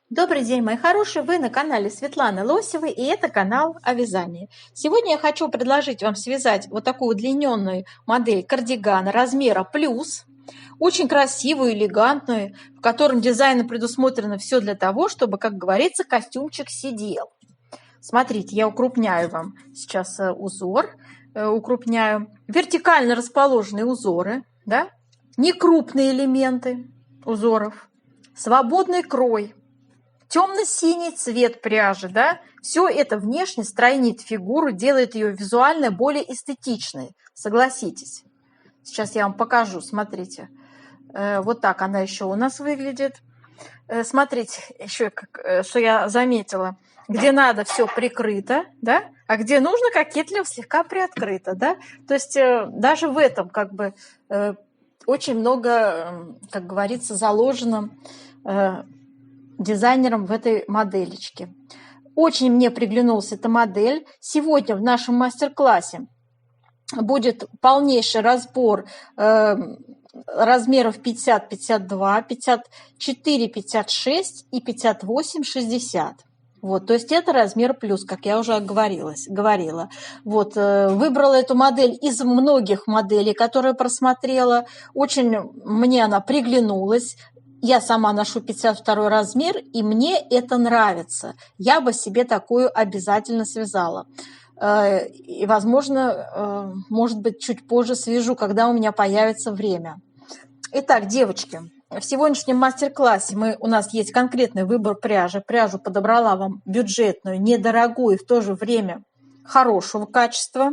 Добрый день, мои хорошие! Вы на канале Светланы Лосевой, и это канал о вязании. Сегодня я хочу предложить вам связать вот такую удлиненную модель кардигана размера плюс, очень красивую, элегантную, в котором дизайну предусмотрено все для того, чтобы, как говорится, костюмчик сидел. Смотрите, я укрупняю вам сейчас узор, укрупняю. Вертикально расположенные узоры, да? Некрупные элементы узоров, свободный крой, темно-синий цвет пряжи, да, все это внешне стройнит фигуру, делает ее визуально более эстетичной, согласитесь. Сейчас я вам покажу, смотрите. Вот так она еще у нас выглядит. Смотрите, еще что я заметила, где надо все прикрыто, да, а где нужно кокетливо слегка приоткрыто, да. То есть даже в этом как бы очень много, как говорится, заложено дизайнером в этой моделечке. Очень мне приглянулась эта модель. Сегодня в нашем мастер-классе будет полнейший разбор размеров 50, 52, 54, 56 и 58, 60. Вот, то есть это размер плюс, как я уже говорила. Вот, выбрала эту модель из многих моделей, которые просмотрела. Очень мне она приглянулась. Я сама ношу 52 размер, и мне это нравится. Я бы себе такую обязательно связала. И, возможно, может быть, чуть позже свяжу, когда у меня появится время. Итак, девочки, в сегодняшнем мастер-классе у нас есть конкретный выбор пряжи. Пряжу подобрала вам бюджетную, недорогую и в то же время хорошего качества.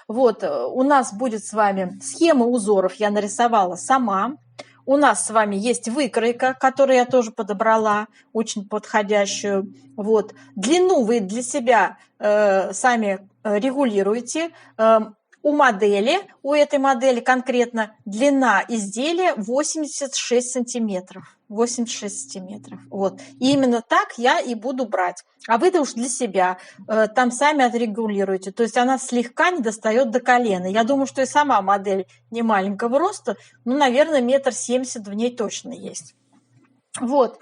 Вот, у нас будет с вами схема узоров, я нарисовала сама. У нас с вами есть выкройка, которую я тоже подобрала, очень подходящую. Вот. Длину вы для себя сами регулируете. У этой модели конкретно длина изделия 86 сантиметров. 86 сантиметров. Вот. И именно так я и буду брать. А вы-то уж для себя там сами отрегулируете. То есть она слегка не достает до колена. Я думаю, что и сама модель не маленького роста, ну, наверное, 1,70 м в ней точно есть. Вот.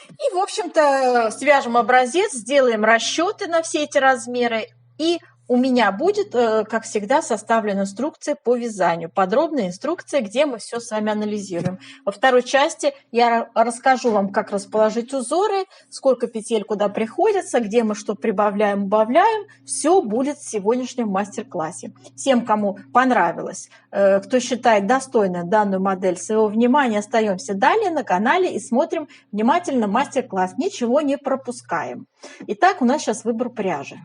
И, в общем-то, свяжем образец, сделаем расчеты на все эти размеры. И у меня будет, как всегда, составлена инструкция по вязанию. Подробная инструкция, где мы все с вами анализируем. Во второй части я расскажу вам, как расположить узоры, сколько петель куда приходится, где мы что прибавляем, убавляем. Все будет в сегодняшнем мастер-классе. Всем, кому понравилось, кто считает достойной данную модель своего внимания, остаемся далее на канале и смотрим внимательно мастер-класс. Ничего не пропускаем. Итак, у нас сейчас выбор пряжи.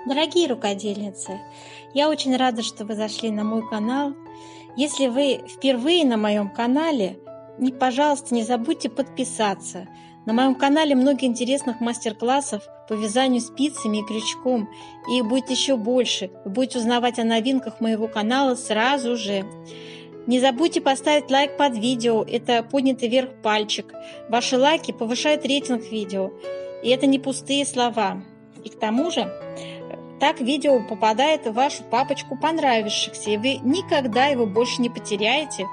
Дорогие рукодельницы, я очень рада, что вы зашли на мой канал. Если вы впервые на моем канале, пожалуйста, не забудьте подписаться. На моем канале много интересных мастер-классов по вязанию спицами и крючком. И их будет еще больше. Вы будете узнавать о новинках моего канала сразу же. Не забудьте поставить лайк под видео. Это поднятый вверх пальчик. Ваши лайки повышают рейтинг видео. И это не пустые слова. И к тому же, так видео попадает в вашу папочку понравившихся, и вы никогда его больше не потеряете.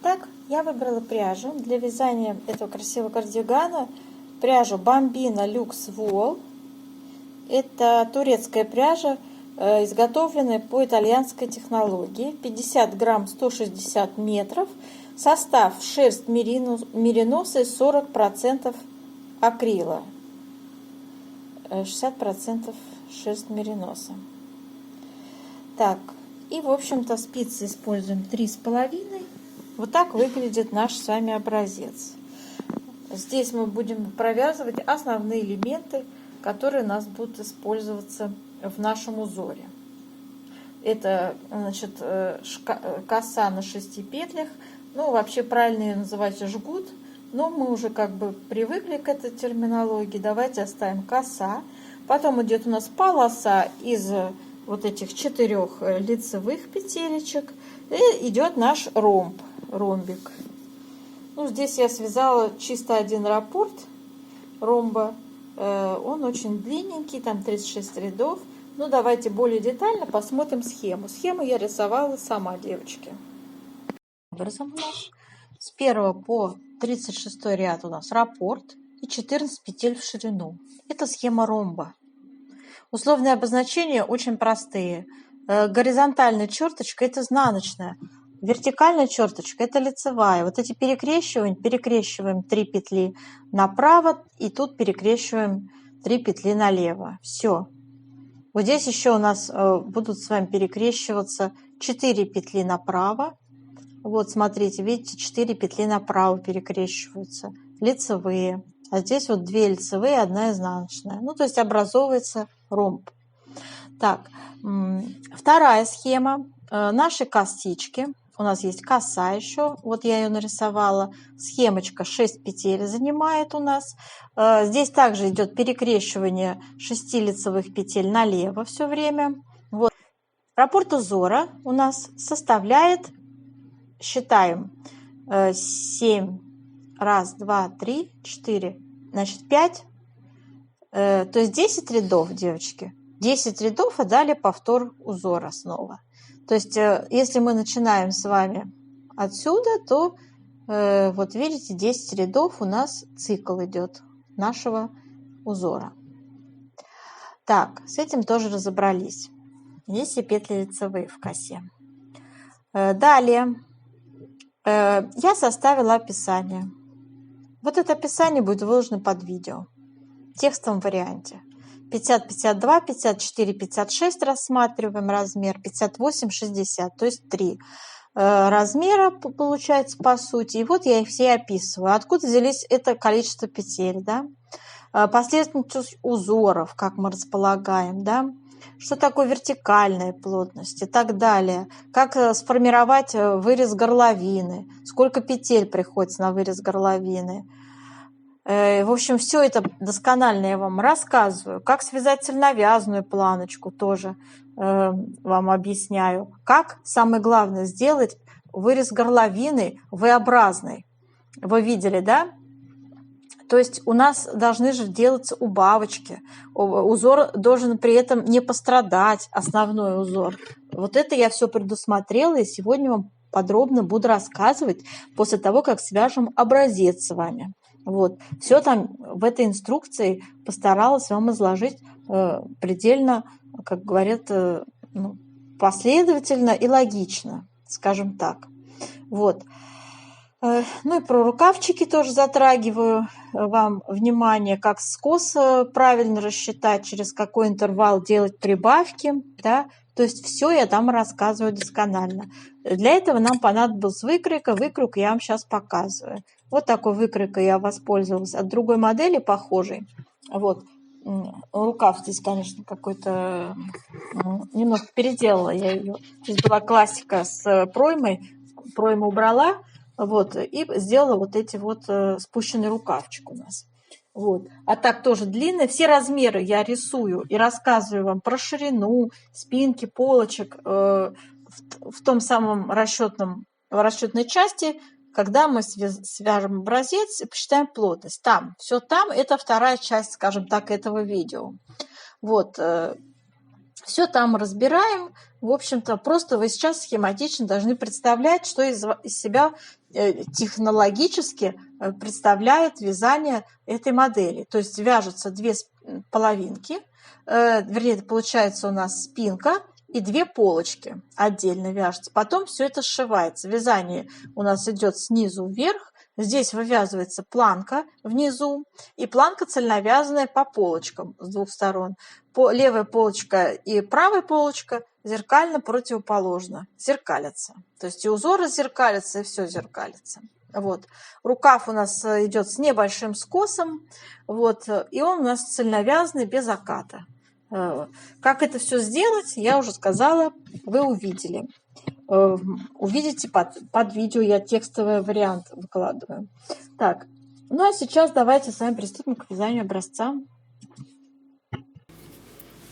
Так, я выбрала пряжу для вязания этого красивого кардигана. Пряжу Bambino Luxe Wool. Это турецкая пряжа, изготовленная по итальянской технологии. 50 грамм, 160 метров. Состав шерсть мериноса и 40% акрила. 60% шерсть мериноса. Так, и в общем-то спицы используем 3,5. Вот так выглядит наш с вами образец. Здесь мы будем провязывать основные элементы, которые у нас будут использоваться в нашем узоре. Это, значит, коса на 6 петлях. Ну, вообще правильно ее называть жгут. Но мы уже как бы привыкли к этой терминологии. Давайте оставим коса. Потом идет у нас полоса из вот этих 4 лицевых петелечек. И идет наш ромбик. Ну, здесь я связала чисто один раппорт ромба. Он очень длинненький, там 36 рядов. Ну, давайте более детально посмотрим схему. Схему я рисовала сама, девочки. Образом у нас с 1 по 36 ряд у нас раппорт и 14 петель в ширину. Это схема ромба. Условные обозначения очень простые. Горизонтальная черточка – это изнаночная. Вертикальная черточка – это лицевая. Вот эти перекрещиваем 3 петли направо, и тут перекрещиваем 3 петли налево. Все. Вот здесь еще у нас будут с вами перекрещиваться 4 петли направо. Вот, смотрите, видите, 4 петли направо перекрещиваются, лицевые. А здесь вот 2 лицевые, 1 изнаночная. Ну, то есть образовывается ромб. Так, вторая схема. Наши косички. У нас есть коса еще. Вот я ее нарисовала. Схемочка 6 петель занимает у нас. Здесь также идет перекрещивание 6 лицевых петель налево все время. Вот. Раппорт узора у нас составляет, считаем, 7. Раз, два, три, 4. Значит, 5. То есть 10 рядов, девочки. 10 рядов, и далее повтор узора снова. То есть, если мы начинаем с вами отсюда, то вот видите, 10 рядов у нас цикл идет нашего узора. Так, с этим тоже разобрались. Есть все петли лицевые в косе. Далее я составила описание. Вот это описание будет выложено под видео в текстовом варианте. 50, 52, 54, 56 рассматриваем размер, 58, 60, то есть 3 размера получается по сути. И вот я их все описываю. Откуда взялись это количество петель, да? Последовательность узоров, как мы располагаем, да? Что такое вертикальная плотность и так далее. Как сформировать вырез горловины, сколько петель приходится на вырез горловины. В общем, все это досконально я вам рассказываю. Как связать цельновязную планочку, тоже вам объясняю. Как, самое главное, сделать вырез горловины V-образный. Вы видели, да? То есть у нас должны же делаться убавочки. Узор должен при этом не пострадать, основной узор. Вот это я все предусмотрела, и сегодня вам подробно буду рассказывать после того, как свяжем образец с вами. Вот. Все там в этой инструкции постаралась вам изложить предельно, как говорят, последовательно и логично, скажем так. Вот. Ну и про рукавчики тоже затрагиваю вам внимание, как скос правильно рассчитать, через какой интервал делать прибавки, да, то есть все я там рассказываю досконально. Для этого нам понадобилась выкройка, выкройку я вам сейчас показываю. Вот такой выкройкой я воспользовалась от другой модели похожей. Вот. Рукав здесь, конечно, какой-то немного переделала я ее. Здесь была классика с проймой, пройму убрала. Вот, и сделала вот эти вот спущенный рукавчик у нас. Вот. А так тоже длинные. Все размеры я рисую и рассказываю вам про ширину, спинки, полочек в том самом расчетной части, когда мы свяжем образец и посчитаем плотность. Там, все там, это вторая часть, скажем так, этого видео. Вот. Все там разбираем. В общем-то, просто вы сейчас схематично должны представлять, что из себя технологически представляет вязание этой модели. То есть вяжутся 2 половинки, вернее, получается у нас спинка и 2 полочки отдельно вяжутся. Потом все это сшивается. Вязание у нас идет снизу вверх. Здесь вывязывается планка внизу и планка цельновязанная по полочкам с 2 сторон. Левая полочка и правая полочка зеркально противоположно зеркалятся. То есть и узоры зеркалятся, и все зеркалится. Вот. Рукав у нас идет с небольшим скосом, вот, и он у нас цельновязанный без заката. Как это все сделать, я уже сказала, вы увидели. Увидите под видео, я текстовый вариант выкладываю. Так, ну а сейчас давайте с вами приступим к вязанию образца.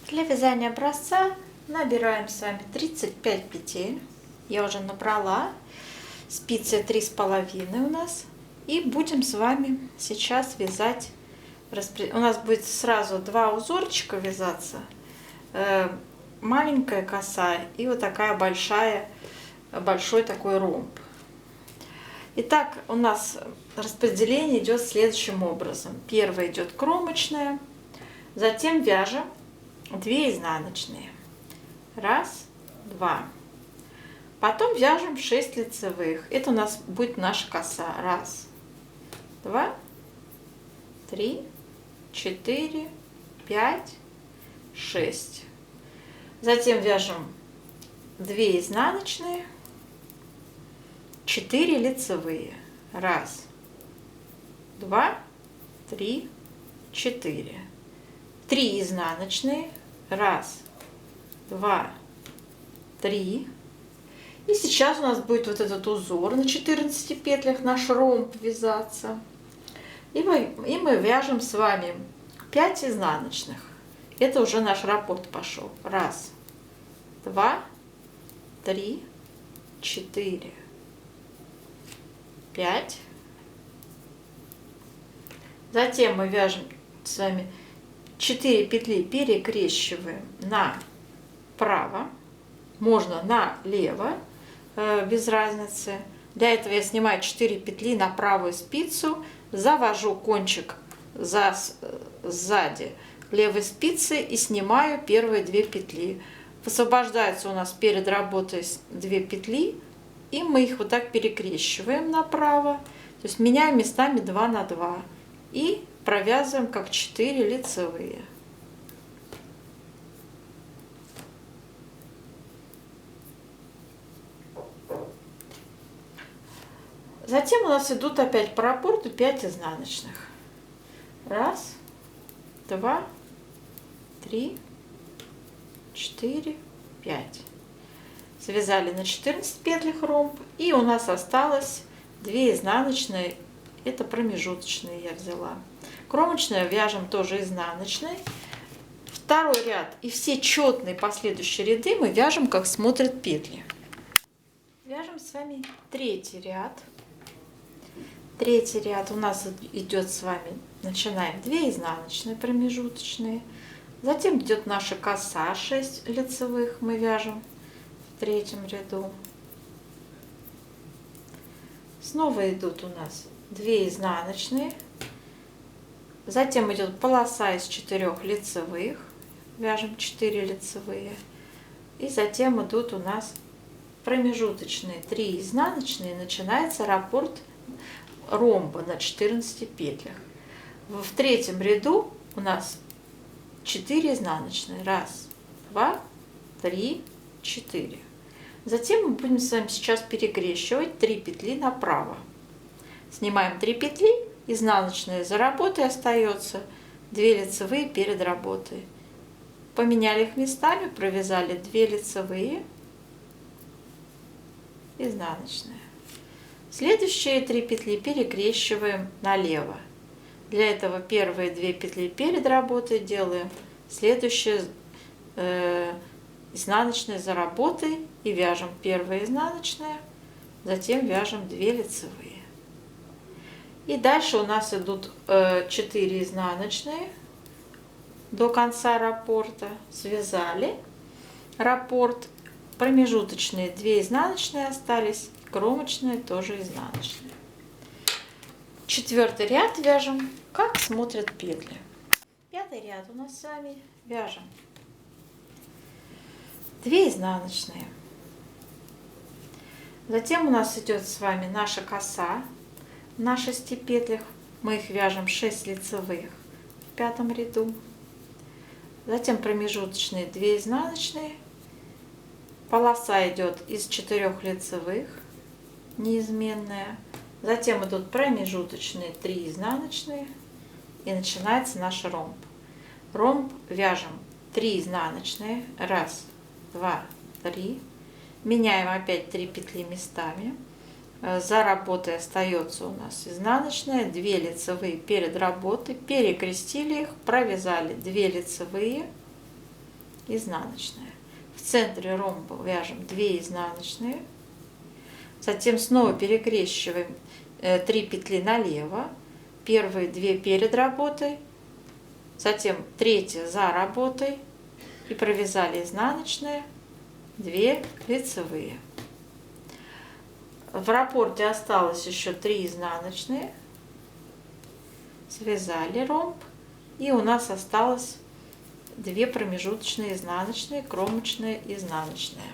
Для вязания образца набираем с вами 35 петель. Я уже набрала. Спицы 3,5 у нас. И будем с вами сейчас вязать. У нас будет сразу 2 узорчика вязаться. Маленькая коса и вот такая большой такой ромб. Итак, у нас распределение идет следующим образом. Первое идет кромочная, затем вяжем 2 изнаночные. Раз, два. Потом вяжем 6 лицевых. Это у нас будет наша коса. Раз, два, три, 4, 5, 6. Затем вяжем 2 изнаночные, 4 лицевые. Раз, два, три, 4. 3 изнаночные. Раз, два, 3. И сейчас у нас будет вот этот узор на 14 петлях, наш ромб вязаться. И мы вяжем с вами 5 изнаночных. Это уже наш раппорт пошел. Раз, два, 3, 4, 5. Затем мы вяжем с вами 4 петли, перекрещиваем направо, можно налево, без разницы. Для этого я снимаю 4 петли на правую спицу, завожу кончик сзади левой спицы и снимаю первые 2 петли. Высвобождается у нас перед работой 2 петли, и мы их вот так перекрещиваем направо, то есть меняем местами 2 на 2 и провязываем как 4 лицевые. Затем у нас идут опять по раппорту 5 изнаночных. Раз, два, 3, 4, 5. Связали на 14 петлях ромб, и у нас осталось 2 изнаночные, это промежуточные я взяла. Кромочную вяжем тоже изнаночной. Второй ряд и все четные последующие ряды мы вяжем, как смотрят петли. Вяжем с вами третий ряд. Третий ряд у нас идет с вами, начинаем 2 изнаночные промежуточные, затем идет наша коса, 6 лицевых мы вяжем в третьем ряду. Снова идут у нас 2 изнаночные, затем идет полоса из 4 лицевых, вяжем 4 лицевые, и затем идут у нас промежуточные 3 изнаночные, начинается раппорт ромба на 14 петлях. В третьем ряду у нас 4 изнаночные. Раз, два, 3, 4. Затем мы будем с вами сейчас перекрещивать 3 петли направо. Снимаем 3 петли, изнаночная за работой остается, 2 лицевые перед работой. Поменяли их местами, провязали 2 лицевые, изнаночная. Следующие 3 петли перекрещиваем налево. Для этого первые 2 петли перед работой делаем, следующие изнаночные за работой и вяжем первая изнаночная, затем вяжем 2 лицевые. И дальше у нас идут 4 изнаночные до конца раппорта. Связали раппорт, промежуточные 2 изнаночные остались, кромочные тоже изнаночные. Четвертый ряд вяжем, как смотрят петли. Пятый ряд у нас с вами вяжем 2 изнаночные. Затем у нас идет с вами наша коса на 6 петлях. Мы их вяжем 6 лицевых в пятом ряду. Затем промежуточные 2 изнаночные. Полоса идет из 4 лицевых, неизменная. Затем идут промежуточные 3 изнаночные. И начинается наш ромб. Ромб вяжем 3 изнаночные. Раз, два, 3. Меняем опять 3 петли местами. За работой остается у нас изнаночная, 2 лицевые перед работой. Перекрестили их, провязали 2 лицевые, изнаночная. В центре ромба вяжем 2 изнаночные. Затем снова перекрещиваем 3 петли налево. Первые 2 перед работой, затем 3 за работой и провязали изнаночные, 2 лицевые. В раппорте осталось еще 3 изнаночные. Связали ромб. И у нас осталось 2 промежуточные изнаночные, кромочные, изнаночные.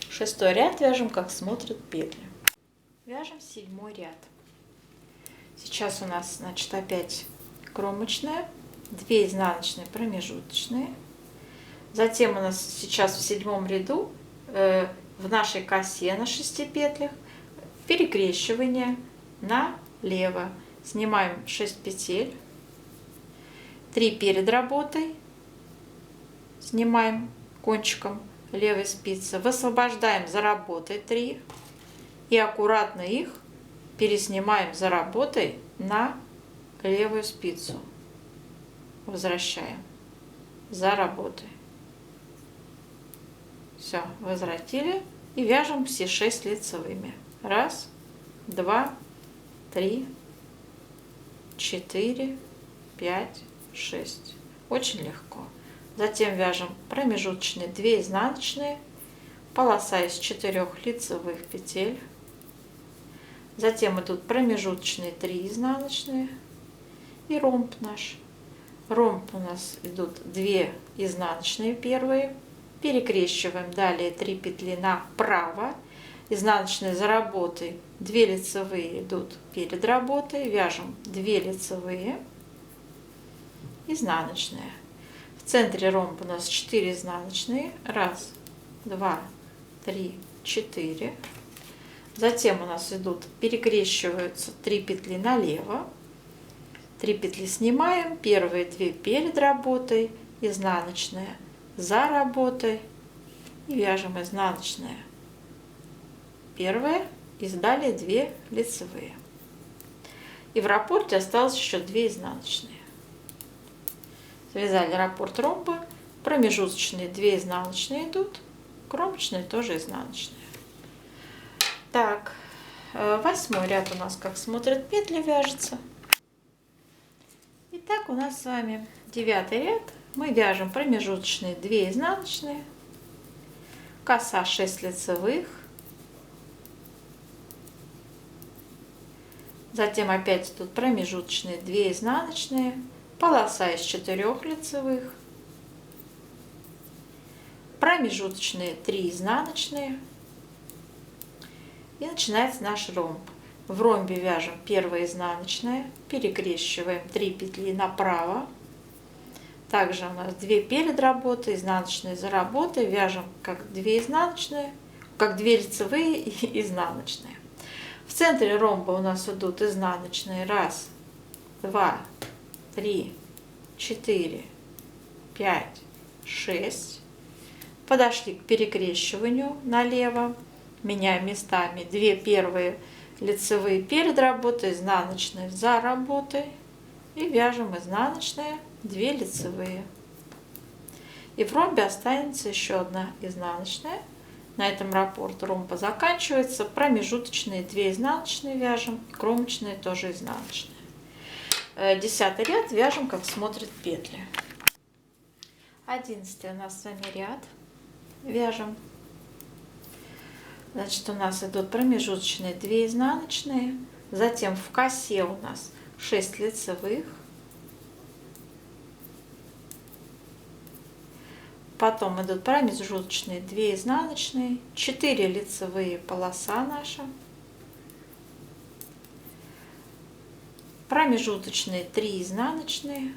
6-й ряд вяжем, как смотрят петли. Вяжем 7-й ряд. Сейчас у нас, значит, опять кромочная, 2 изнаночные, промежуточные. Затем у нас сейчас в 7-м ряду в нашей косе на 6 петлях перекрещивание налево. Снимаем 6 петель, 3 перед работой, снимаем кончиком левой спицы, высвобождаем за работой 3 и аккуратно их переснимаем за работой на левую спицу. Возвращаем за работой. Все, возвратили и вяжем все 6 лицевыми. 1, 2, 3, 4, 5, 6. Очень легко. Затем вяжем промежуточные 2 изнаночные, полоса из 4 лицевых петель. Затем идут промежуточные 3 изнаночные и ромб наш. Ромб у нас идут 2 изнаночные первые, перекрещиваем далее 3 петли направо, изнаночные за работой, 2 лицевые идут перед работой, вяжем 2 лицевые, изнаночные. В центре ромба у нас 4 изнаночные, 1, 2, 3, 4. Затем у нас идут, перекрещиваются 3 петли налево, 3 петли снимаем, первые 2 перед работой, изнаночная за работой и вяжем изнаночная первая и далее 2 лицевые. И в раппорте осталось еще 2 изнаночные. Связали раппорт ромба, промежуточные 2 изнаночные идут, кромочные тоже изнаночные. Так, 8-й ряд у нас, как смотрят петли, вяжется. Итак, у нас с вами 9-й ряд. Мы вяжем промежуточные 2 изнаночные, коса 6 лицевых, затем опять идут промежуточные 2 изнаночные, полоса из 4 лицевых, промежуточные 3 изнаночные и начинается наш ромб. В ромбе вяжем 1 изнаночная, перекрещиваем 3 петли направо, также у нас 2 перед работой, изнаночные за работой, вяжем как 2 изнаночные, как 2 лицевые и изнаночные. В центре ромба у нас идут изнаночные 1, 2, 3, 4, 5, 6. Подошли к перекрещиванию налево, меняем местами 2 первые лицевые перед работой, изнаночные за работой и вяжем изнаночные 2 лицевые. И в ромбе останется еще 1 изнаночная. На этом раппорт ромба заканчивается. Промежуточные 2 изнаночные вяжем, кромочные тоже изнаночные. 10-й ряд вяжем, как смотрят петли. 11-й у нас с вами ряд. Вяжем. Значит, у нас идут промежуточные 2 изнаночные. Затем в косе у нас 6 лицевых. Потом идут промежуточные 2 изнаночные, 4 лицевые, полоса наша. Промежуточные 3 изнаночные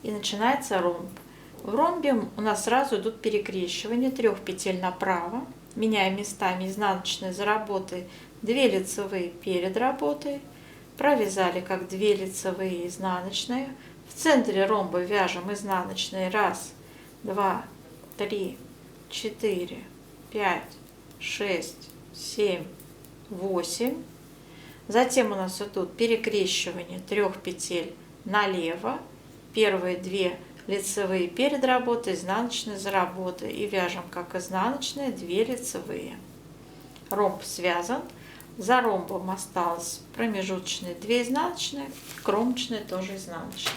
и начинается ромб. В ромбе у нас сразу идут перекрещивания 3 петель направо, меняем местами изнаночные за работой, 2 лицевые перед работой, провязали как 2 лицевые изнаночные. В центре ромба вяжем изнаночные 1, 2, 3, 4, 5, 6, 7, 8. Затем у нас идут перекрещивания 3 петель налево, первые 2 лицевые перед работой, изнаночные за работой и вяжем как изнаночные 2 лицевые. Ромб связан, за ромбом осталось промежуточные 2 изнаночные, кромочные тоже изнаночные.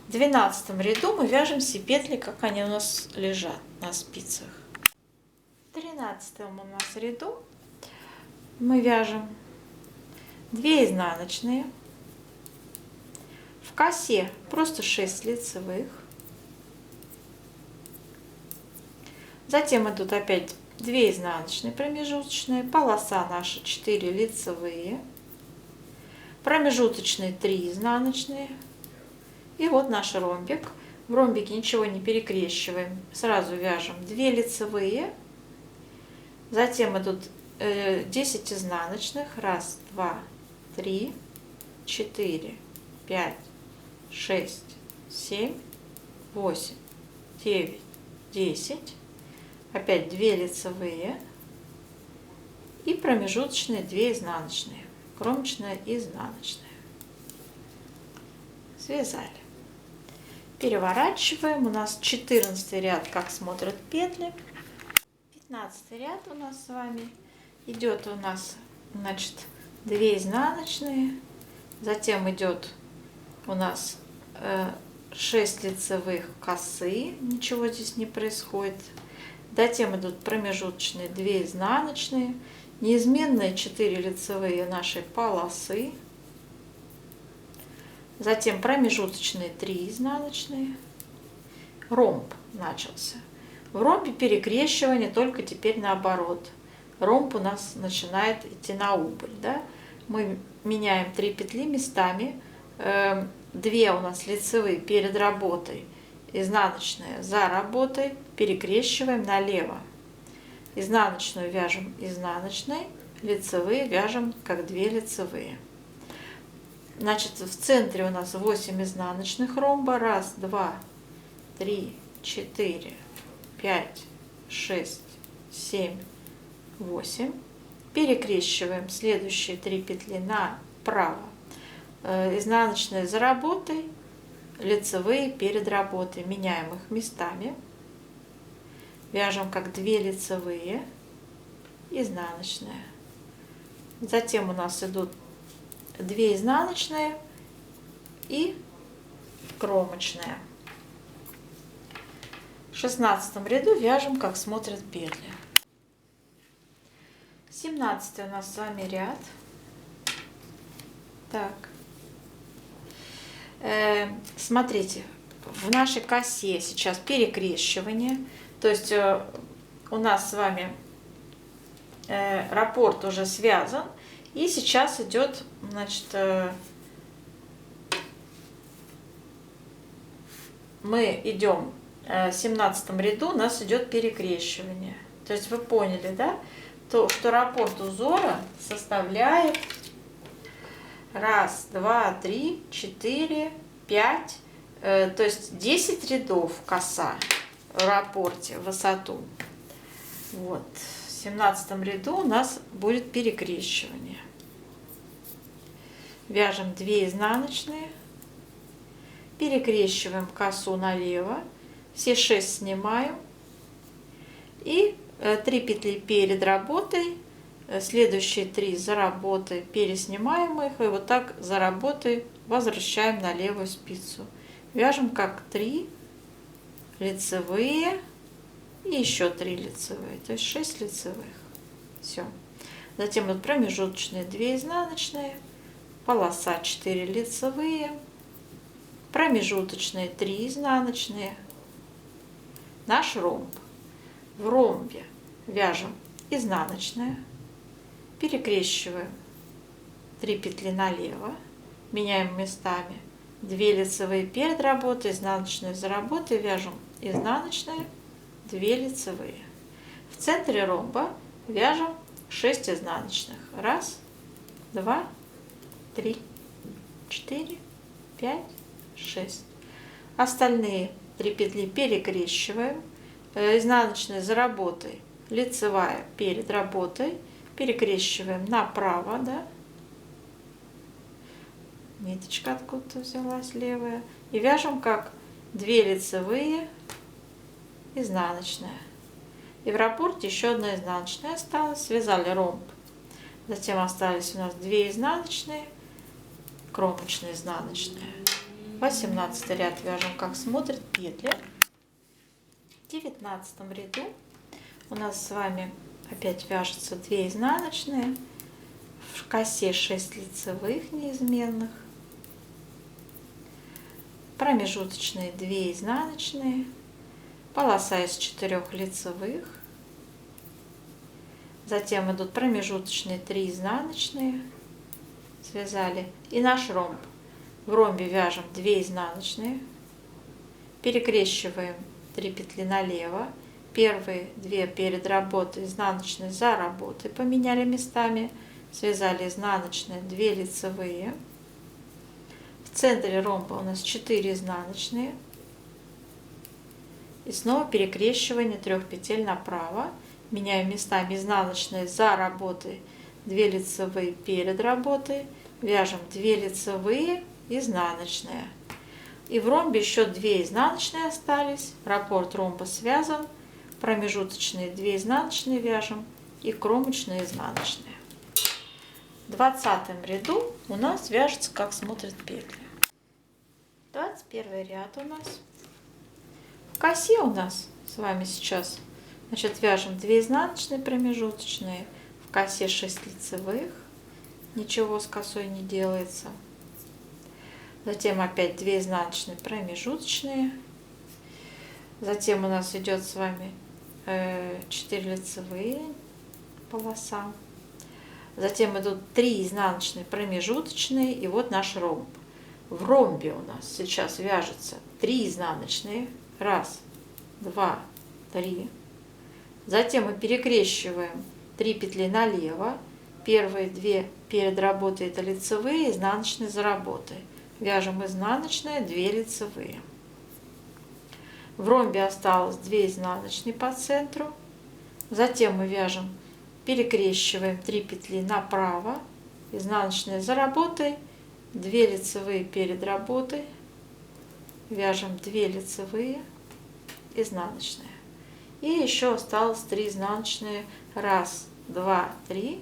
В 12 ряду мы вяжем все петли, как они у нас лежат на спицах. 13 у нас ряду мы вяжем 2 изнаночные, в косе просто 6 лицевых, затем идут опять 2 изнаночные промежуточные, полоса наша 4 лицевые, промежуточные 3 изнаночные, и вот наш ромбик. В ромбике ничего не перекрещиваем, сразу вяжем 2 лицевые, затем идут 10 изнаночных, 1, 2, 3, 4, 5, 6, 7, 8, 9, 10, опять 2 лицевые и промежуточные 2 изнаночные, кромочная и изнаночная. Связали. Переворачиваем. У нас 14 ряд, как смотрят петли. 15 ряд у нас с вами идет у нас, значит, 2 изнаночные, затем идет у нас 6 лицевых косы, ничего здесь не происходит. Затем идут промежуточные 2 изнаночные, неизменные 4 лицевые нашей полосы, затем промежуточные 3 изнаночные, ромб начался. В ромбе перекрещивание только теперь наоборот. Ромб у нас начинает идти на убыль, да? Мы меняем 3 петли местами, 2 у нас лицевые перед работой, изнаночная за работой, перекрещиваем налево. Изнаночную вяжем изнаночной, лицевые вяжем как 2 лицевые. Значит, в центре у нас 8 изнаночных ромба. 1, 2, 3, 4, 5, 6, 7, 8. Перекрещиваем следующие 3 петли направо. Изнаночные за работой, лицевые перед работой. Меняем их местами. Вяжем как 2 лицевые, изнаночная. Затем у нас идут 2 изнаночные и кромочная. В 16 ряду вяжем, как смотрят петли. 17 у нас с вами ряд. Так. Смотрите, в нашей косе сейчас перекрещивание. То есть у нас с вами раппорт уже связан. И сейчас идет, значит, мы идем в 17 ряду, у нас идет перекрещивание. То есть вы поняли, да, то, что раппорт узора составляет 1, 2, 3, 4, 5, то есть 10 рядов коса в раппорте в высоту. Вот. В 17 ряду у нас будет перекрещивание. Вяжем 2 изнаночные, перекрещиваем косу налево, все 6 снимаем и 3 петли перед работой, следующие 3 за работой, переснимаем их и вот так за работой возвращаем на левую спицу. Вяжем как 3 лицевые и еще 3 лицевые, то есть 6 лицевых. Все. Затем вот промежуточные 2 изнаночные, полоса 4 лицевые, промежуточные 3 изнаночные, наш ромб. В ромбе вяжем изнаночная, перекрещиваем 3 петли налево, меняем местами 2 лицевые перед работой, изнаночные за работой, вяжем изнаночные, 2 лицевые. В центре ромба вяжем 6 изнаночных. 1, 2, 3, 4, 5, 6. Остальные 3 петли перекрещиваем. Изнаночная за работой, лицевая перед работой, перекрещиваем направо, да, ниточка откуда-то взялась левая, и вяжем как 2 лицевые, изнаночная. И в раппорте еще одна изнаночная осталась, связали ромб. Затем остались у нас 2 изнаночные, кромочная, изнаночная. 18 ряд вяжем, как смотрят петли. В 19 ряду У нас с вами опять вяжется 2 изнаночные, в косе 6 лицевых неизменных, промежуточные 2 изнаночные, полоса из 4 лицевых, затем идут промежуточные 3 изнаночные, связали, и наш ромб. В ромбе вяжем 2 изнаночные, перекрещиваем 3 петли налево, первые 2 перед работой, изнаночные за работой, поменяли местами, связали изнаночные 2 лицевые, в центре ромба у нас 4 изнаночные, и снова перекрещивание 3 петель направо, меняем местами изнаночные за работой, 2 лицевые перед работой, вяжем 2 лицевые, изнаночные. И в ромбе еще 2 изнаночные остались, раппорт ромба связан, промежуточные 2 изнаночные вяжем и кромочные изнаночные. В 20 ряду у нас вяжется, как смотрят петли. 21 ряд у нас. В косе у нас с вами сейчас, значит, вяжем 2 изнаночные промежуточные, в косе 6 лицевых, ничего с косой не делается. Затем опять 2 изнаночные промежуточные. Затем у нас идет с вами 4 лицевые полоса. Затем идут 3 изнаночные промежуточные. И вот наш ромб. В ромбе у нас сейчас вяжется 3 изнаночные. 1, 2, 3. Затем мы перекрещиваем 3 петли налево. Первые 2 перед работой это лицевые, изнаночные за работой. Вяжем изнаночные, 2 лицевые. В ромбе осталось 2 изнаночные по центру. Затем мы вяжем, перекрещиваем 3 петли направо, изнаночные за работой, 2 лицевые перед работой, вяжем 2 лицевые, изнаночные. И еще осталось 3 изнаночные. 1, 2, 3.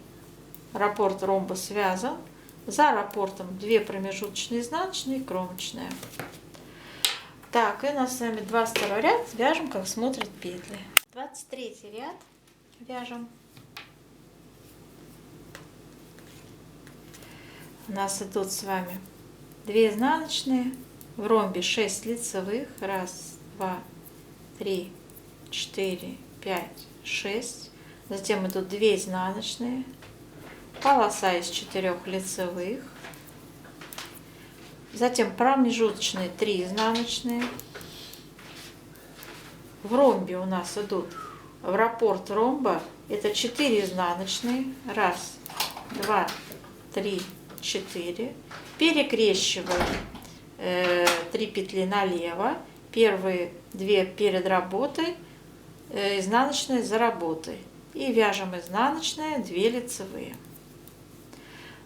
Раппорт ромба связан. За раппортом 2 промежуточные изнаночные, кромочные. Так, и у нас с вами 22 ряд. Вяжем, как смотрят петли. 23 ряд вяжем. У нас идут с вами 2 изнаночные. В ромбе 6 лицевых. 1, 2, 3, 4, 5, 6. Затем идут 2 изнаночные. Полоса из 4 лицевых, затем промежуточные 3 изнаночные. В ромбе у нас идут, в раппорт ромба это 4 изнаночные, 1, 2, 3, 4, перекрещиваем 3 петли налево, первые 2 перед работой, изнаночные за работой, и вяжем изнаночные, 2 лицевые.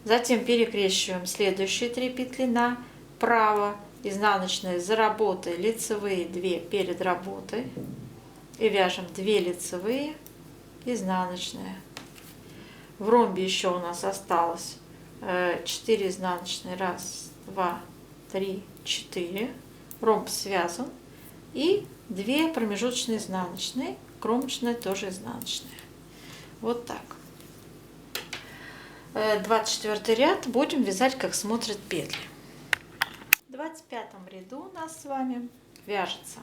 Затем перекрещиваем следующие 3 петли направо, изнаночные за работой, лицевые 2 перед работой, и вяжем 2 лицевые, изнаночные. В ромбе еще у нас осталось 4 изнаночные, 1, 2, 3, 4, ромб связан, и 2 промежуточные изнаночные, кромочные тоже изнаночные. Вот так. 24 ряд будем вязать, как смотрят петли. В 25 ряду у нас с вами вяжется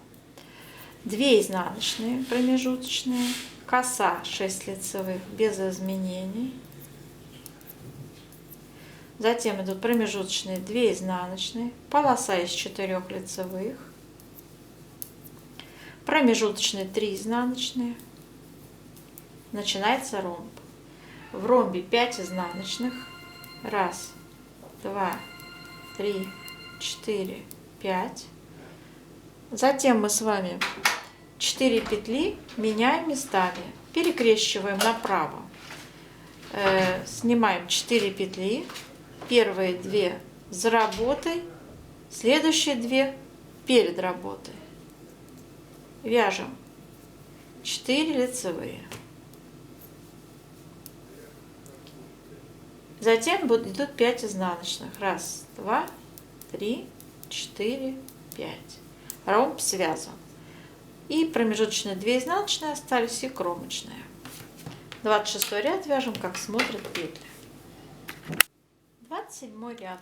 2 изнаночные промежуточные, коса 6 лицевых без изменений. Затем идут промежуточные 2 изнаночные, полоса из 4 лицевых, промежуточные 3 изнаночные. Начинается ромб. В ромбе 5 изнаночных. 1, 2, 3, 4, 5. Затем мы с вами 4 петли меняем местами. Перекрещиваем направо. Снимаем 4 петли. Первые 2 за работой. Следующие 2 перед работой. Вяжем 4 лицевые. Затем идут 5 изнаночных. 1, 2, 3, 4, 5. Ромб связан. И промежуточные 2 изнаночные остались и кромочные. 26 ряд вяжем, как смотрят петли. 27 ряд.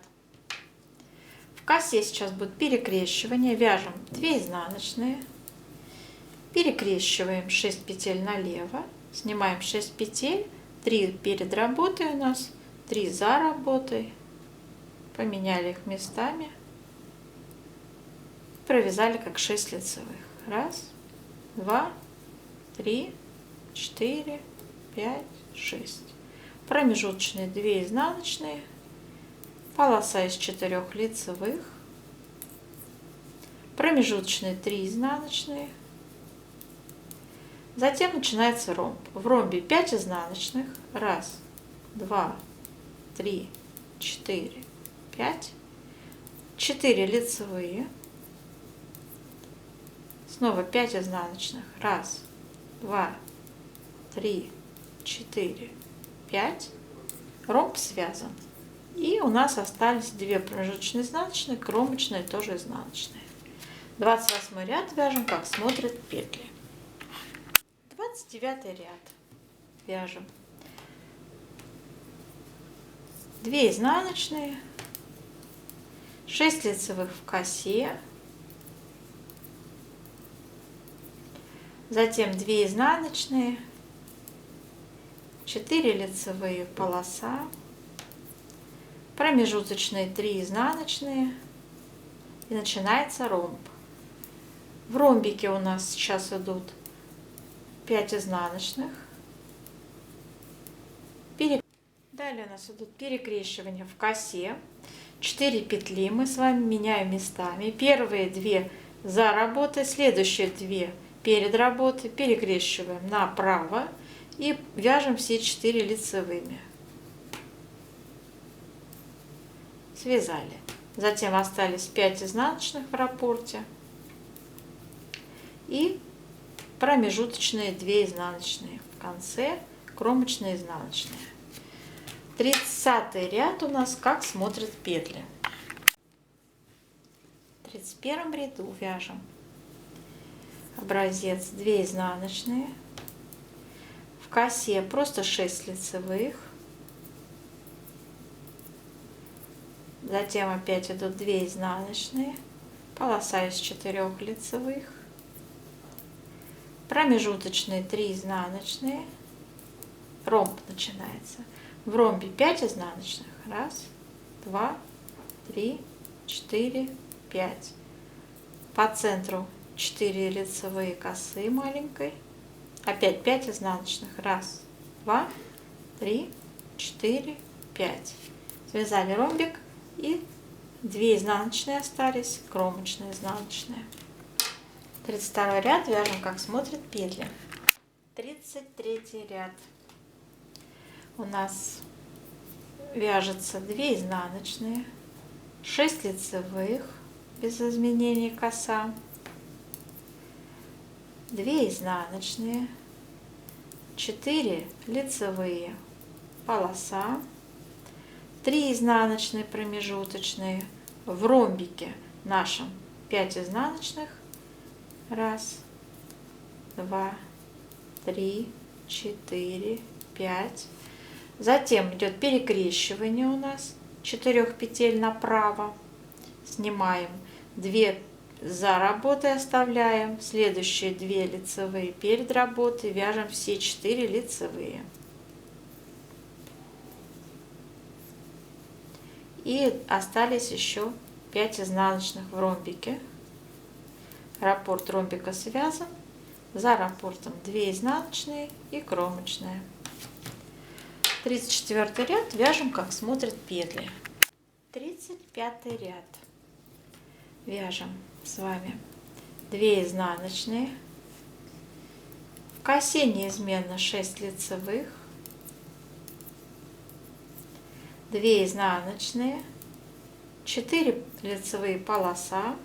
В косе сейчас будет перекрещивание. Вяжем 2 изнаночные. Перекрещиваем 6 петель налево. Снимаем 6 петель. 3 перед работой у нас, 3 за работой. Поменяли их местами. Провязали как 6 лицевых. 1, 2, 3, 4, 5, 6. Промежуточные 2 изнаночные. Полоса из 4 лицевых. Промежуточные 3 изнаночные. Затем начинается ромб. В ромбе 5 изнаночных. 1, 2, 3, 4, 5. 4 лицевые. Снова 5 изнаночных. 1, 2, 3, 4, 5. Ромб связан. И у нас остались 2 промежуточные изнаночные, кромочные тоже изнаночные. 28 ряд вяжем, как смотрят петли. 29 ряд вяжем 2 изнаночные, 6 лицевых в косе, затем 2 изнаночные, 4 лицевые, полоса, промежуточные 3 изнаночные, и начинается ромб. В ромбике у нас сейчас идут 5 изнаночных. Далее у нас идут перекрещивания в косе. 4 петли мы с вами меняем местами. Первые 2 за работой, следующие 2 перед работой. Перекрещиваем направо и вяжем все 4 лицевыми. Связали. Затем остались 5 изнаночных в раппорте и промежуточные 2 изнаночные в конце, кромочные изнаночные. 30 ряд у нас как смотрят петли. В 31 ряду вяжем образец 2 изнаночные, в косе просто 6 лицевых, затем опять идут 2 изнаночные, полоса из 4 лицевых, промежуточные 3 изнаночные, ромб начинается. В ромбе 5 изнаночных. 1, 2, 3, 4, 5. По центру 4 лицевые косые маленькой. Опять 5 изнаночных. 1, 2, 3, 4, 5. Связали ромбик и 2 изнаночные остались, кромочные изнаночные. 32 ряд вяжем, как смотрят петли. 33 ряд. У нас вяжется 2 изнаночные, 6 лицевых без изменений коса, 2 изнаночные, 4 лицевые, полоса, 3 изнаночные промежуточные, в ромбике нашем 5 изнаночных, 1, 2, 3, 4, 5. Затем идет перекрещивание у нас 4 петель направо. Снимаем 2 за работой, оставляем. Следующие 2 лицевые перед работой. Вяжем все 4 лицевые. И остались еще 5 изнаночных в ромбике. Раппорт ромбика связан. За раппортом 2 изнаночные и кромочные. 34 ряд вяжем, как смотрят петли. 35 ряд вяжем с вами 2 изнаночные, в косе неизменно 6 лицевых, 2 изнаночные, 4 лицевые полоса,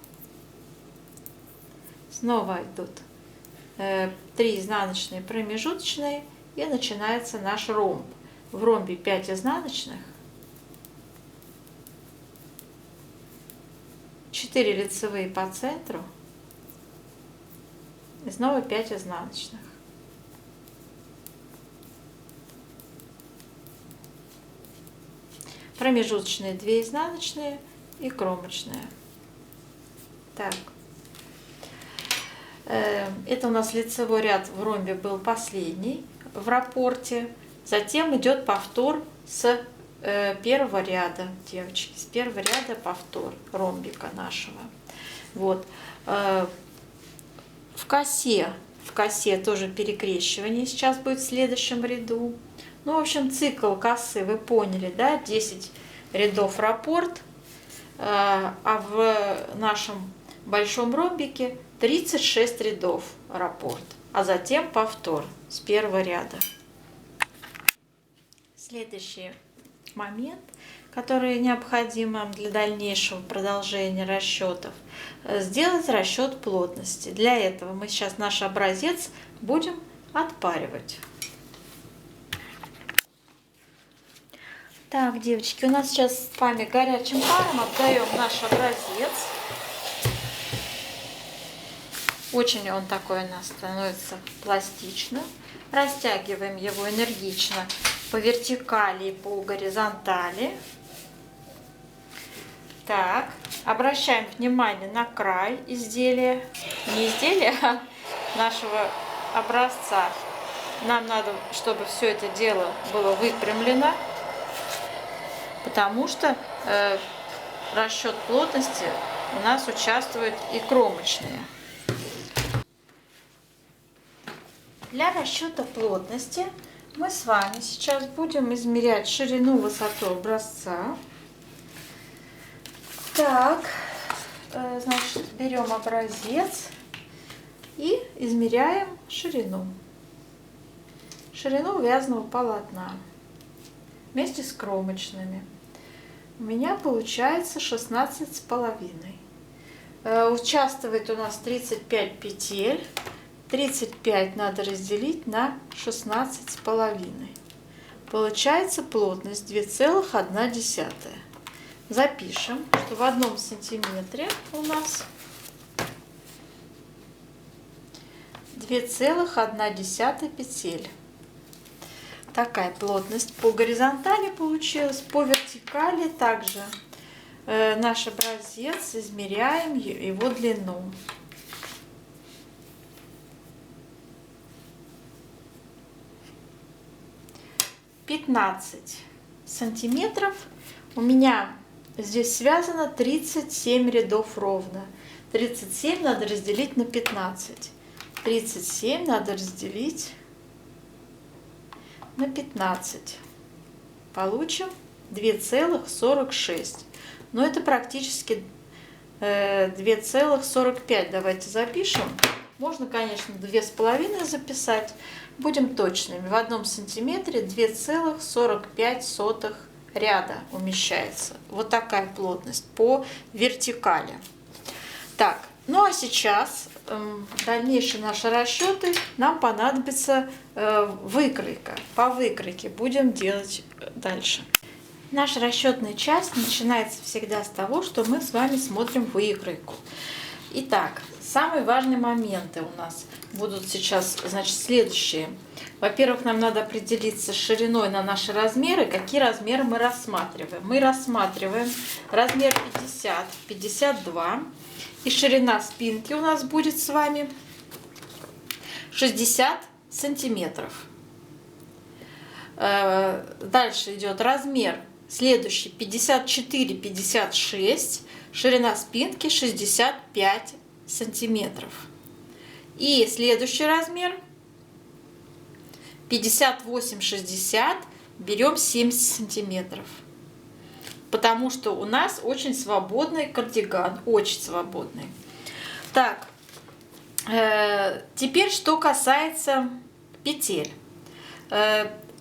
снова идут 3 изнаночные промежуточные и начинается наш ромб. В ромбе 5 изнаночных, 4 лицевые по центру и снова 5 изнаночных. Промежуточные 2 изнаночные и кромочная. Так. Это у нас лицевой ряд в ромбе был последний в раппорте. Затем идет повтор с первого ряда, девочки. С первого ряда повтор ромбика нашего. Вот. В косе тоже перекрещивание сейчас будет в следующем ряду. Ну, в общем, цикл косы вы поняли, да? 10 рядов раппорт, а в нашем большом ромбике 36 рядов раппорт, а затем повтор с первого ряда. Следующий момент, который необходим для дальнейшего продолжения расчетов, сделать расчет плотности. Для этого мы сейчас наш образец будем отпаривать. Так, девочки, у нас сейчас с вами горячим паром отдаем наш образец. Очень он такой у нас становится пластичным. Растягиваем его энергично по вертикали и по горизонтали. Так, обращаем внимание на край изделия. Не изделия, а нашего образца. Нам надо, чтобы все это дело было выпрямлено, потому что расчет плотности у нас участвуют и кромочные. Для расчета плотности мы с вами сейчас будем измерять ширину, высоту образца. Так, значит, берем образец и измеряем ширину. Ширину вязаного полотна вместе с кромочными. У меня получается 16,5. Участвует у нас 35 петель. 35 надо разделить на 16,5. Получается плотность 2,1. Запишем, что в 1 сантиметре у нас 2,1 петель. Такая плотность по горизонтали получилась, по вертикали также наш образец, измеряем его длину. (15 сантиметров). У меня здесь связано 37 рядов ровно. 37 надо разделить на 15. 37 надо разделить на 15. Получим 2,46. Но это практически 2,45. Давайте запишем. Можно, конечно, 2,5 записать. Будем точными. В 1 сантиметре 2,45 ряда умещается. Вот такая плотность по вертикали. Так, ну а сейчас дальнейшие наши расчеты нам понадобится выкройка. По выкройке будем делать дальше. Наша расчетная часть начинается всегда с того, что мы с вами смотрим выкройку. Итак, самые важные моменты у нас будут сейчас, значит, следующие. Во-первых, нам надо определиться с шириной на наши размеры. Какие размеры мы рассматриваем? Мы рассматриваем размер 50, 52. И ширина спинки у нас будет с вами 60 сантиметров. Дальше идет размер следующий 54, 56. Ширина спинки 65 сантиметров. И следующий размер 58-60, берем 70 сантиметров. Потому что у нас очень свободный кардиган, очень свободный. Так, теперь что касается петель.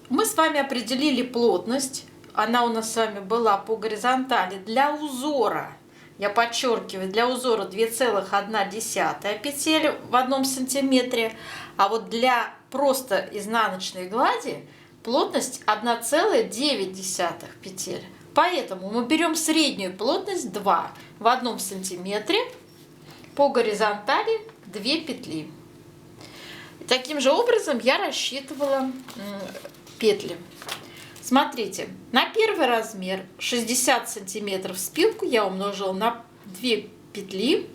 Мы с вами определили плотность, она у нас с вами была по горизонтали для узора. Я подчеркиваю, для узора 2,1 петель в 1 сантиметре, а вот для просто изнаночной глади плотность 1,9 петель. Поэтому мы берем среднюю плотность 2 в 1 сантиметре, по горизонтали 2 петли. Таким же образом я рассчитывала петли. Смотрите, на первый размер 60 сантиметров спинку я умножила на 2 петли,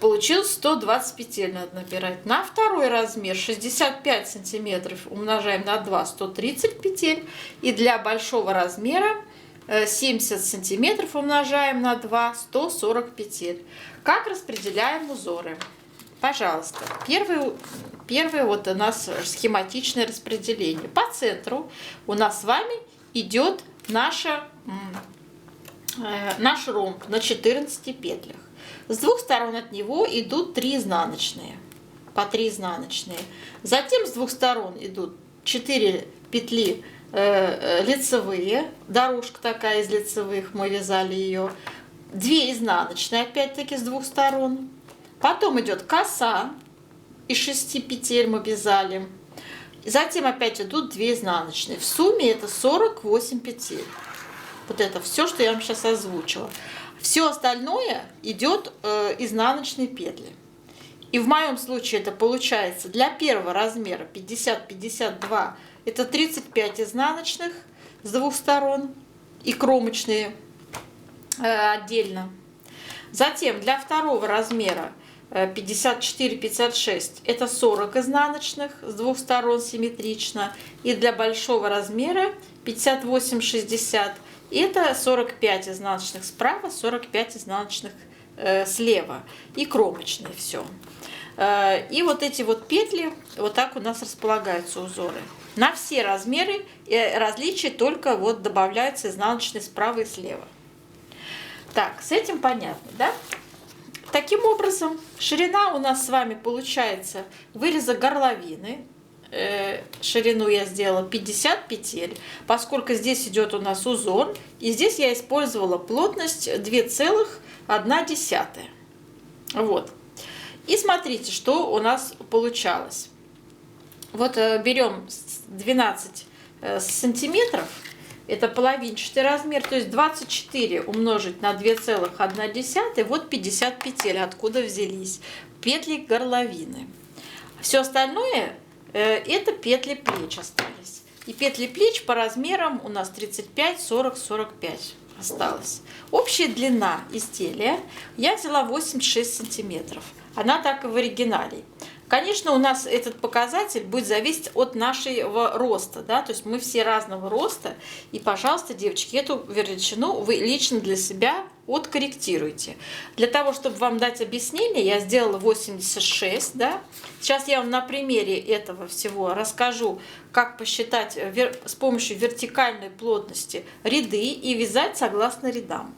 получилось 120 петель надо набирать. На второй размер 65 сантиметров умножаем на 2, 130 петель. И для большого размера 70 сантиметров умножаем на 2, 140 петель. Как распределяем узоры? Пожалуйста, первое вот у нас схематичное распределение. По центру у нас с вами идет наш ромб на 14 петлях. С двух сторон от него идут 3 изнаночные, по 3 изнаночные. Затем с двух сторон идут 4 петли лицевые, дорожка такая из лицевых, мы вязали ее. 2 изнаночные, опять-таки, с двух сторон. Потом идет коса из 6 петель мы вязали. Затем опять идут 2 изнаночные. В сумме это 48 петель. Вот это все, что я вам сейчас озвучила. Все остальное идет изнаночные петли. И в моем случае это получается для первого размера 50-52, это 35 изнаночных с двух сторон и кромочные отдельно. Затем для второго размера 54-56 это 40 изнаночных с двух сторон симметрично. И для большого размера 58-60 это 45 изнаночных справа, 45 изнаночных слева и кромочные все. И вот эти вот петли, вот так у нас располагаются узоры. На все размеры различия только вот добавляются изнаночные справа и слева. Так, с этим понятно, да? Таким образом, ширина у нас с вами получается выреза горловины. Ширину я сделала 50 петель, поскольку здесь идет у нас узор, и здесь я использовала плотность 2,1. Вот. И смотрите, что у нас получалось. Вот берем 12 сантиметров, это половинчатый размер, то есть 24 умножить на 2,1, вот 50 петель, откуда взялись петли горловины. Все остальное это петли плеч остались. И петли плеч по размерам у нас 35, 40, 45 осталось. Общая длина изделия я взяла 86 сантиметров. Она так и в оригинале. Конечно, у нас этот показатель будет зависеть от нашего роста, да, то есть мы все разного роста, и, пожалуйста, девочки, эту величину вы лично для себя откорректируйте. Для того, чтобы вам дать объяснение, я сделала 86, да. Сейчас я вам на примере этого всего расскажу, как посчитать с помощью вертикальной плотности ряды и вязать согласно рядам.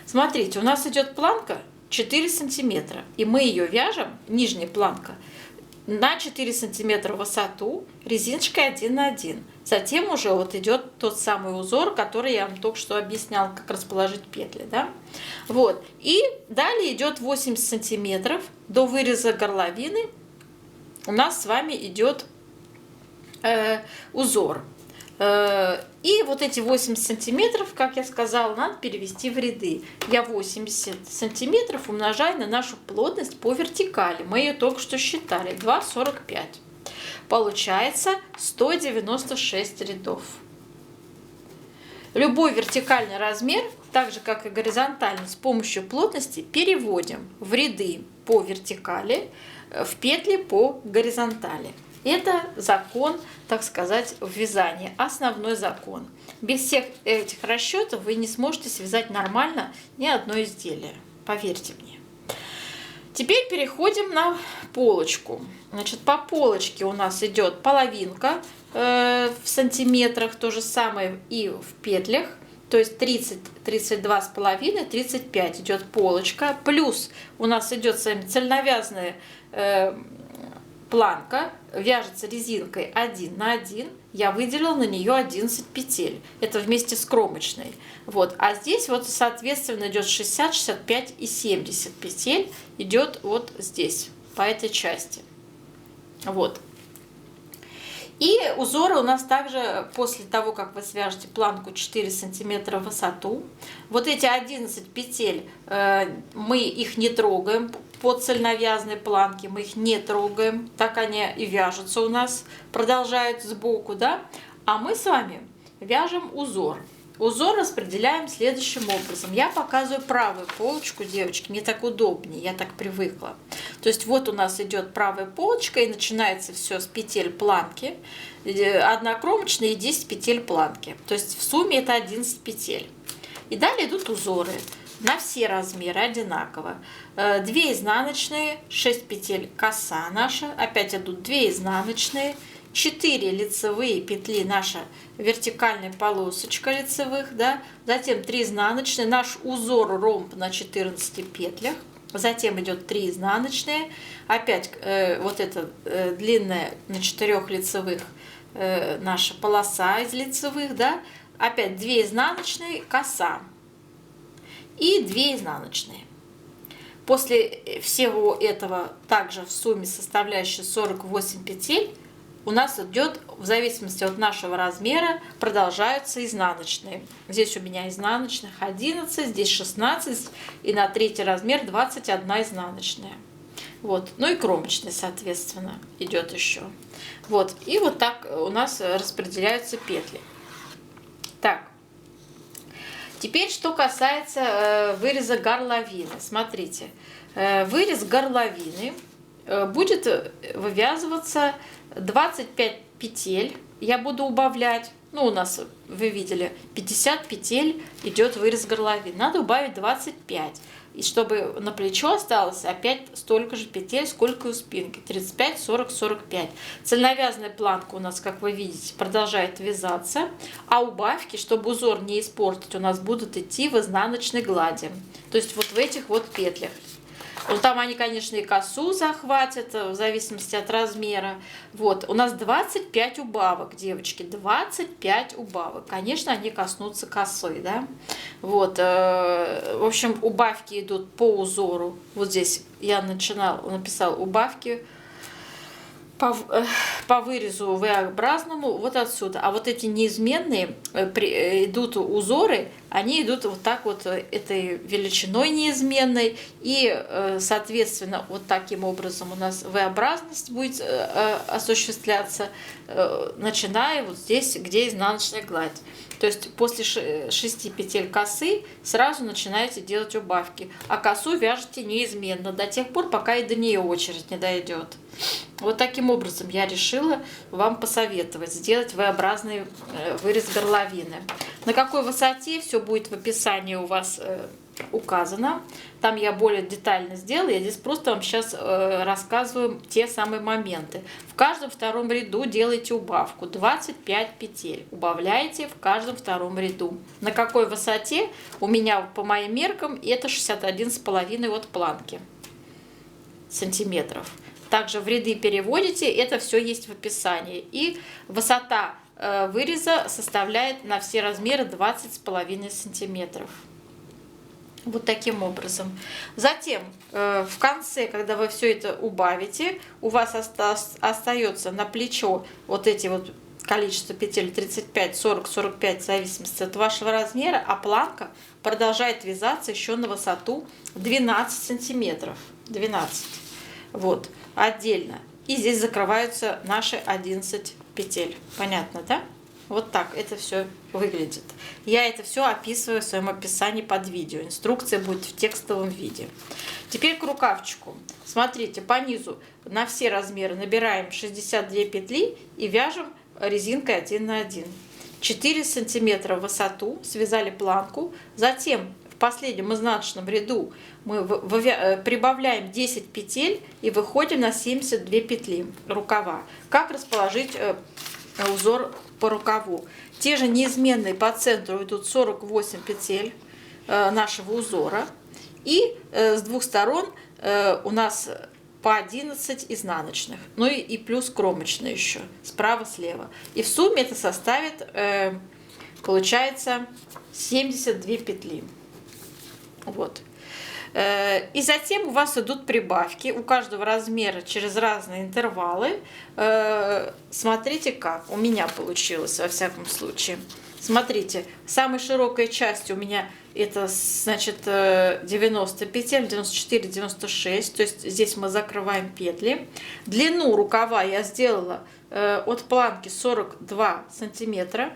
Смотрите, у нас идет планка 4 сантиметра, и мы ее вяжем, нижняя планка, на 4 сантиметра в высоту резиночкой 1 на 1. Затем уже вот идет тот самый узор, который я вам только что объясняла, как расположить петли, да? Вот. И далее идет 80 сантиметров до выреза горловины. У нас с вами идет узор. И вот эти 80 сантиметров, как я сказала, надо перевести в ряды. Я 80 сантиметров умножаю на нашу плотность по вертикали. Мы ее только что считали. 2,45. Получается 196 рядов. Любой вертикальный размер, так же как и горизонтальный, с помощью плотности переводим в ряды по вертикали, в петли по горизонтали. Это закон, так сказать, вязания, основной закон. Без всех этих расчетов вы не сможете связать нормально ни одно изделие, поверьте мне. Теперь переходим на полочку. Значит, по полочке у нас идет половинка в сантиметрах, то же самое и в петлях, то есть 30, 32,5, 35 идет полочка, плюс у нас идет с вами цельновязная планка, вяжется резинкой 1 на 1, я выделила на нее 11 петель, это вместе с кромочной. Вот. А здесь вот соответственно идет 60, 65 и 70 петель идет вот здесь, по этой части. Вот. И узоры у нас также после того, как вы свяжете планку 4 сантиметра в высоту, вот эти 11 петель, мы их не трогаем по цельновязанной планке, мы их не трогаем, так они и вяжутся у нас, продолжают сбоку, да, а мы с вами вяжем узор. Узор распределяем следующим образом. Я показываю правую полочку, девочки, мне так удобнее, я так привыкла. То есть вот у нас идет правая полочка, и начинается все с петель планки, 1 кромочная и 10 петель планки. То есть в сумме это 11 петель. И далее идут узоры на все размеры одинаково. 2 изнаночные, 6 петель коса наша, опять идут 2 изнаночные, 4 лицевые петли, наша вертикальная полосочка лицевых, да, затем 3 изнаночные, наш узор ромб на 14 петлях, затем идет 3 изнаночные, опять вот эта длинная на 4 лицевых наша полоса из лицевых, да, опять 2 изнаночные, коса и 2 изнаночные. После всего этого также в сумме составляющей 48 петель у нас идет, в зависимости от нашего размера, продолжаются изнаночные. Здесь у меня изнаночных 11, здесь 16, и на 3 размер 21 изнаночная. Вот. Ну и кромочная, соответственно, идет еще. Вот. И вот так у нас распределяются петли. Так. Теперь, что касается выреза горловины. Смотрите, вырез горловины будет вывязываться 25 петель, я буду убавлять. Ну, у нас, вы видели, 50 петель идет вырез горловины. Надо убавить 25. И чтобы на плечо осталось опять столько же петель, сколько и у спинки. 35, 40, 45. Цельновязанная планка у нас, как вы видите, продолжает вязаться. А убавки, чтобы узор не испортить, у нас будут идти в изнаночной глади. То есть вот в этих вот петлях. Ну, там они, конечно, и косу захватят, в зависимости от размера. Вот, у нас 25 убавок, девочки, 25 убавок. Конечно, они коснутся косы, да. Вот, в общем, убавки идут по узору. Вот здесь я написал убавки по вырезу V-образному вот отсюда. А вот эти неизменные идут узоры, они идут вот так вот этой величиной неизменной. И, соответственно, вот таким образом у нас V-образность будет осуществляться, начиная вот здесь, где изнаночная гладь. То есть после 6 петель косы сразу начинаете делать убавки. А косу вяжете неизменно до тех пор, пока и до нее очередь не дойдет. Вот таким образом я решила вам посоветовать сделать V-образный вырез горловины. На какой высоте все будет в описании у вас указано. Там я более детально сделала. Я здесь просто вам сейчас рассказываю те самые моменты. В каждом втором ряду делайте убавку. 25 петель. Убавляете в каждом втором ряду. На какой высоте? У меня по моим меркам это 61,5 от планки сантиметров. Также в ряды переводите, это все есть в описании. И высота выреза составляет на все размеры 20,5 сантиметров. Вот таким образом. Затем в конце, когда вы все это убавите, у вас остается на плечо вот эти вот количество петель 35, 40, 45 в зависимости от вашего размера, а планка продолжает вязаться еще на высоту 12 сантиметров. 12. Вот, отдельно. И здесь закрываются наши 11 петель. Понятно, да? Вот так это все выглядит. Я это все описываю в своем описании под видео. Инструкция будет в текстовом виде. Теперь к рукавчику. Смотрите, по низу на все размеры набираем 62 петли и вяжем резинкой 1 на 1. 4 сантиметра в высоту, связали планку. Затем в последнем изнаночном ряду мы прибавляем 10 петель и выходим на 72 петли рукава. Как расположить узор по рукаву? Те же неизменные по центру идут 48 петель нашего узора. И с двух сторон у нас по 11 изнаночных. Ну и плюс кромочные еще, справа-слева. И в сумме это составит, получается, 72 петли. Вот. И затем у вас идут прибавки у каждого размера через разные интервалы. Смотрите, как у меня получилось во всяком случае. Смотрите, самой широкой частью у меня это, значит, 90 петель, 94, 96. То есть здесь мы закрываем петли. Длину рукава я сделала от планки 42 сантиметра.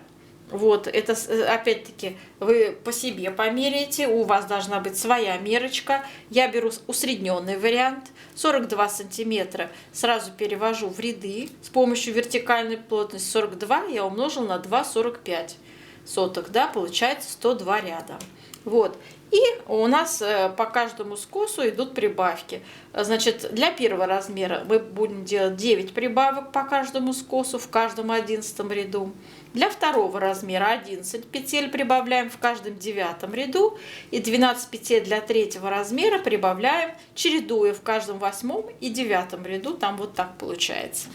Вот, это опять-таки вы по себе померяете, у вас должна быть своя мерочка. Я беру усредненный вариант, 42 сантиметра, сразу перевожу в ряды с помощью вертикальной плотности. 42 я умножил на 2,45, да, получается 102 ряда. Вот. И у нас по каждому скосу идут прибавки. Значит, для первого размера мы будем делать 9 прибавок по каждому скосу в каждом 11 ряду. Для второго размера 11 петель прибавляем в каждом 9 ряду. И 12 петель для третьего размера прибавляем, чередуя в каждом 8 и 9 ряду. Там вот так получается.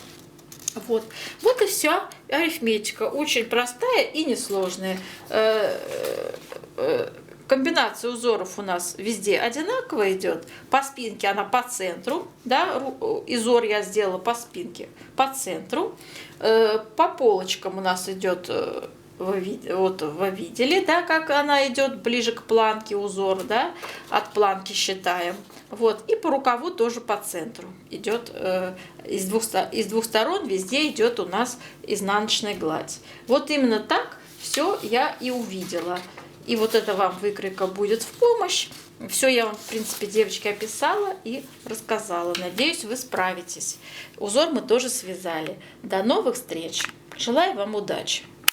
Вот и вся арифметика. Очень простая и несложная. Комбинация узоров у нас везде одинаково идет. По спинке она по центру, да, изор я сделала по спинке, по центру. По полочкам у нас идет, вот вы видели, да, как она идет ближе к планке узор, да, от планки считаем. Вот, и по рукаву тоже по центру идет, из двух сторон везде идет у нас изнаночная гладь. Вот именно так все я и увидела. И вот это вам выкройка будет в помощь. Все я вам, в принципе, девочки, описала и рассказала. Надеюсь, вы справитесь. Узор мы тоже связали. До новых встреч. Желаю вам удачи.